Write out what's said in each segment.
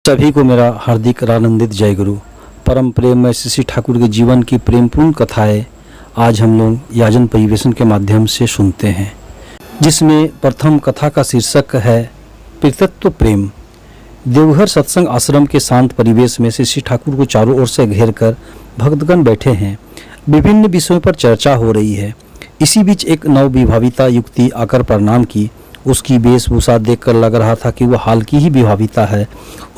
सभी को मेरा हार्दिक आनंदित जय गुरु। परम प्रेम में श्री ठाकुर के जीवन की प्रेमपूर्ण कथाएं आज हम लोग याजन परिवेशन के माध्यम से सुनते हैं, जिसमें प्रथम कथा का शीर्षक है पितृत्व प्रेम। देवघर सत्संग आश्रम के शांत परिवेश में श्री ठाकुर को चारों ओर से घेर कर भक्तगण बैठे हैं। विभिन्न विषयों पर चर्चा हो रही है। इसी बीच एक नवविवाहिता युवती आकर प्रणाम की। उसकी वेशभूषा देखकर लग रहा था कि वह हाल की ही विवाहिता है।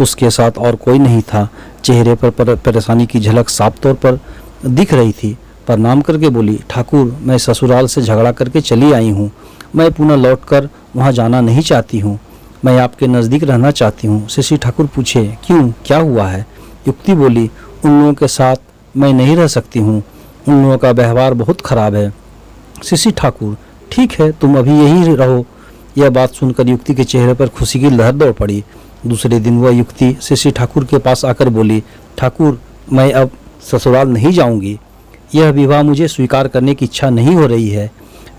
उसके साथ और कोई नहीं था। चेहरे पर परेशानी की झलक साफ तौर पर दिख रही थी। प्रणाम करके बोली, ठाकुर, मैं ससुराल से झगड़ा करके चली आई हूँ। मैं पुनः लौटकर वहाँ जाना नहीं चाहती हूँ। मैं आपके नज़दीक रहना चाहती हूँ। श्री ठाकुर पूछे, क्यों, क्या हुआ है? युवती बोली, उन लोगों के साथ मैं नहीं रह सकती हूँ। उन लोगों का व्यवहार बहुत खराब है। श्री ठाकुर, ठीक है, तुम अभी यहीं रहो। यह बात सुनकर युवती के चेहरे पर खुशी की लहर दौड़ पड़ी। दूसरे दिन वह युवती श्री ठाकुर के पास आकर बोली, ठाकुर, मैं अब ससुराल नहीं जाऊंगी। यह विवाह मुझे स्वीकार करने की इच्छा नहीं हो रही है।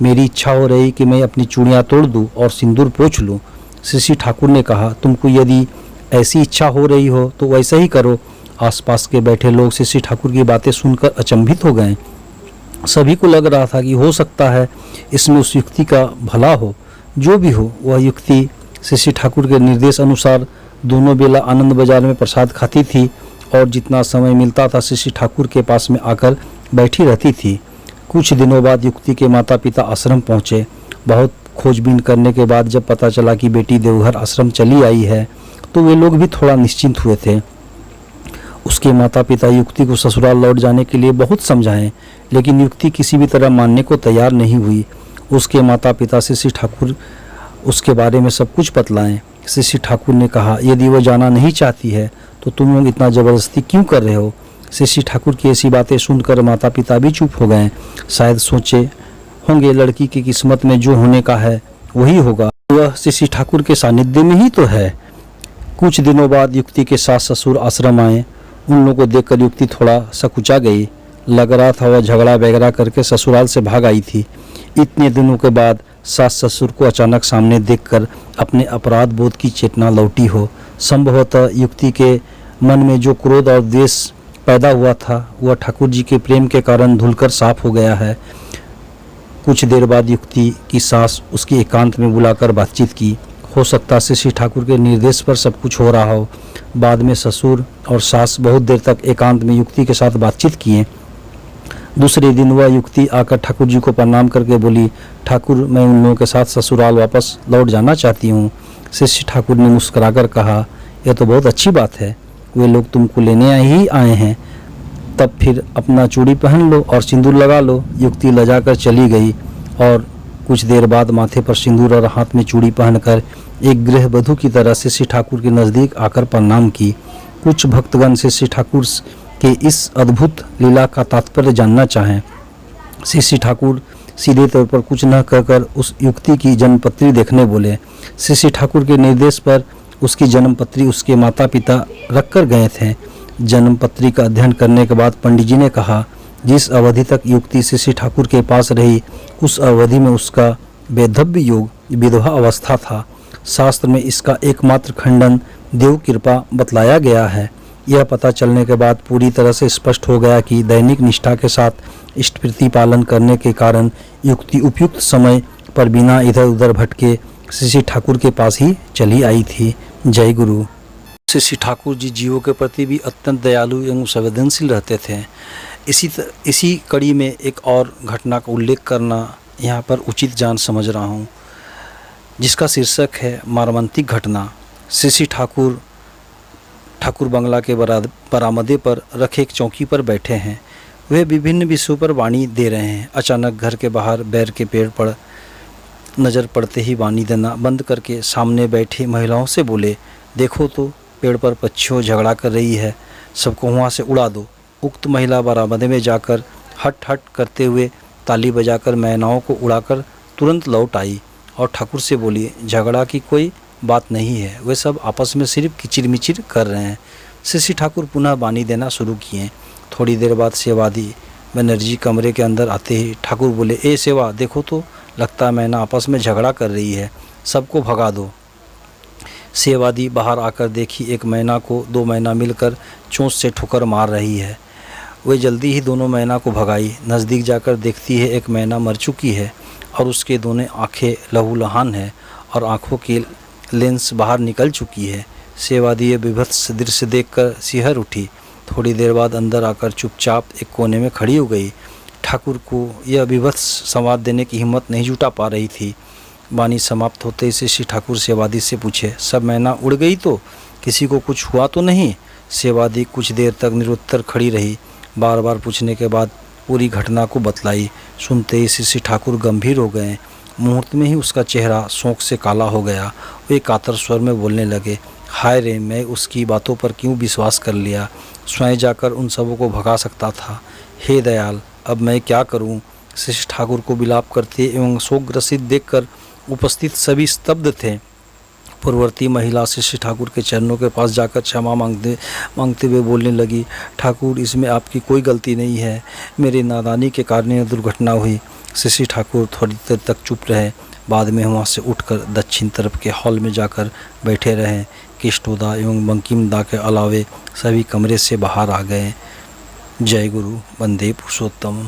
मेरी इच्छा हो रही कि मैं अपनी चूड़ियाँ तोड़ दूं और सिंदूर पोंछ लूं। श्री ठाकुर ने कहा, तुमको यदि ऐसी इच्छा हो रही हो तो वैसा ही करो। आसपास के बैठे लोग श्री ठाकुर की बातें सुनकर अचंभित हो गए। सभी को लग रहा था कि हो सकता है इसमें उस युवती का भला हो। जो भी हो, वह युवती श्री ठाकुर के निर्देश अनुसार दोनों बेला आनंद बाजार में प्रसाद खाती थी और जितना समय मिलता था श्री ठाकुर के पास में आकर बैठी रहती थी। कुछ दिनों बाद युवती के माता पिता आश्रम पहुँचे। बहुत खोजबीन करने के बाद जब पता चला कि बेटी देवघर आश्रम चली आई है तो वे लोग भी थोड़ा निश्चिंत हुए थे। उसके माता पिता युवती को ससुराल लौट जाने के लिए बहुत समझाएं, लेकिन युवती किसी भी तरह मानने को तैयार नहीं हुई। उसके माता पिता श्री ठाकुर उसके बारे में सब कुछ बतलाएं। श्री ठाकुर ने कहा, यदि वह जाना नहीं चाहती है तो तुम लोग इतना ज़बरदस्ती क्यों कर रहे हो? श्री ठाकुर की ऐसी बातें सुनकर माता पिता भी चुप हो गए। शायद सोचे होंगे लड़की की किस्मत में जो होने का है वही होगा, वह श्री ठाकुर के सानिध्य में ही तो है। कुछ दिनों बाद युवती के सास ससुर आश्रम आए। उन लोगों को देखकर युवती थोड़ा सकुचा गई। लग रहा था वह झगड़ा वगैरह करके ससुराल से भाग आई थी। इतने दिनों के बाद सास ससुर को अचानक सामने देखकर अपने अपराध बोध की चेतना लौटी हो। संभवतः युवती के मन में जो क्रोध और द्वेष पैदा हुआ था वह ठाकुर जी के प्रेम के कारण धुलकर साफ हो गया है। कुछ देर बाद युवती की सास उसकी एकांत में बुलाकर बातचीत की। हो सकता है श्री ठाकुर के निर्देश पर सब कुछ हो रहा हो। बाद में ससुर और सास बहुत देर तक एकांत में युवती के साथ बातचीत किए। दूसरे दिन वह युवती आकर ठाकुर जी को प्रणाम करके बोली, ठाकुर, मैं उन लोगों के साथ ससुराल वापस लौट जाना चाहती हूँ। श्री ठाकुर ने मुस्कुराकर कहा, यह तो बहुत अच्छी बात है। वे लोग तुमको लेने ही आए हैं, तब फिर अपना चूड़ी पहन लो और सिंदूर लगा लो। युवती लजाकर चली गई और कुछ देर बाद माथे पर सिंदूर और हाथ में चूड़ी पहनकर एक गृहवधू की तरह श्री ठाकुर के नज़दीक आकर प्रणाम की। कुछ भक्तगण श्री ठाकुर के इस अद्भुत लीला का तात्पर्य जानना चाहें। श्री ठाकुर सीधे तौर पर कुछ न कहकर उस युवती की जन्मपत्री देखने बोले। श्री ठाकुर के निर्देश पर उसकी जन्मपत्री उसके माता पिता रख कर गए थे। जन्मपत्री का अध्ययन करने के बाद पंडित जी ने कहा, जिस अवधि तक युवती श्री ठाकुर के पास रही उस अवधि में उसका वैधव्य योग विधवा अवस्था था। शास्त्र में इसका एकमात्र खंडन देव कृपा बतलाया गया है। यह पता चलने के बाद पूरी तरह से स्पष्ट हो गया कि दैनिक निष्ठा के साथ इष्टप्रीति पालन करने के कारण युवती उपयुक्त समय पर बिना इधर उधर भटके श्री ठाकुर के पास ही चली आई थी। जय गुरु। श्री ठाकुर जी जीवों के प्रति भी अत्यंत दयालु एवं संवेदनशील रहते थे। इसी कड़ी में एक और घटना का उल्लेख करना यहाँ पर उचित जान समझ रहा हूँ, जिसका शीर्षक है मर्मांतिक घटना। श्री ठाकुर बंगला के बरामदे पर रखे एक चौकी पर बैठे हैं। वे विभिन्न विषयों पर वाणी दे रहे हैं। अचानक घर के बाहर बैर के पेड़ पर नज़र पड़ते ही वाणी देना बंद करके सामने बैठी महिलाओं से बोले, देखो तो पेड़ पर पक्षियों झगड़ा कर रही है, सबको वहाँ से उड़ा दो। उक्त महिला बरामदे में जाकर हट हट करते हुए ताली बजाकर मैनाओं को उड़ाकर तुरंत लौट आई और ठाकुर से बोली, झगड़ा की कोई बात नहीं है, वे सब आपस में सिर्फ किचिर-मिचिर कर रहे हैं। श्री ठाकुर पुनः वाणी देना शुरू किए। थोड़ी देर बाद सेवादी बनर्जी कमरे के अंदर आते ही ठाकुर बोले, ए सेवा, देखो तो लगता है मैना आपस में झगड़ा कर रही है, सबको भगा दो। सेवादी बाहर आकर देखी एक मैना को दो मैना मिलकर चोंच से ठोकर मार रही है। वे जल्दी ही दोनों मैना को भगाई। नज़दीक जाकर देखती है एक मैना मर चुकी है और उसके दोनों आँखें लहूलुहान हैं और आँखों की लेंस बाहर निकल चुकी है। सेवादी ये विभत्स दृश्य देखकर सिहर उठी। थोड़ी देर बाद अंदर आकर चुपचाप एक कोने में खड़ी हो गई। ठाकुर को यह विभत्स संवाद देने की हिम्मत नहीं जुटा पा रही थी। वाणी समाप्त होते ही श्री ठाकुर सेवादी से पूछे, सब मैना उड़ गई तो किसी को कुछ हुआ तो नहीं? सेवादी कुछ देर तक निरुत्तर खड़ी रही। बार बार पूछने के बाद पूरी घटना को बतलाई। सुनते ही श्री ठाकुर गंभीर हो गए। मुहूर्त में ही उसका चेहरा शोक से काला हो गया। वे कातर स्वर में बोलने लगे, हाय रे, मैं उसकी बातों पर क्यों विश्वास कर लिया? स्वयं जाकर उन सबों को भगा सकता था। हे दयाल, अब मैं क्या करूं? श्री ठाकुर को विलाप करते एवं शोकग्रसित देखकर उपस्थित सभी स्तब्ध थे। पूर्ववर्ती महिला श्री ठाकुर के चरणों के पास जाकर क्षमा मांगते हुए बोलने लगी, ठाकुर, इसमें आपकी कोई गलती नहीं है। मेरी नादानी के कारण यह दुर्घटना हुई। श्री ठाकुर थोड़ी देर तक चुप रहे। बाद में वहाँ से उठकर दक्षिण तरफ के हॉल में जाकर बैठे रहे। केष्टोदा एवं बंकिमदा के अलावे सभी कमरे से बाहर आ गए। जय गुरु, वंदे पुरुषोत्तम।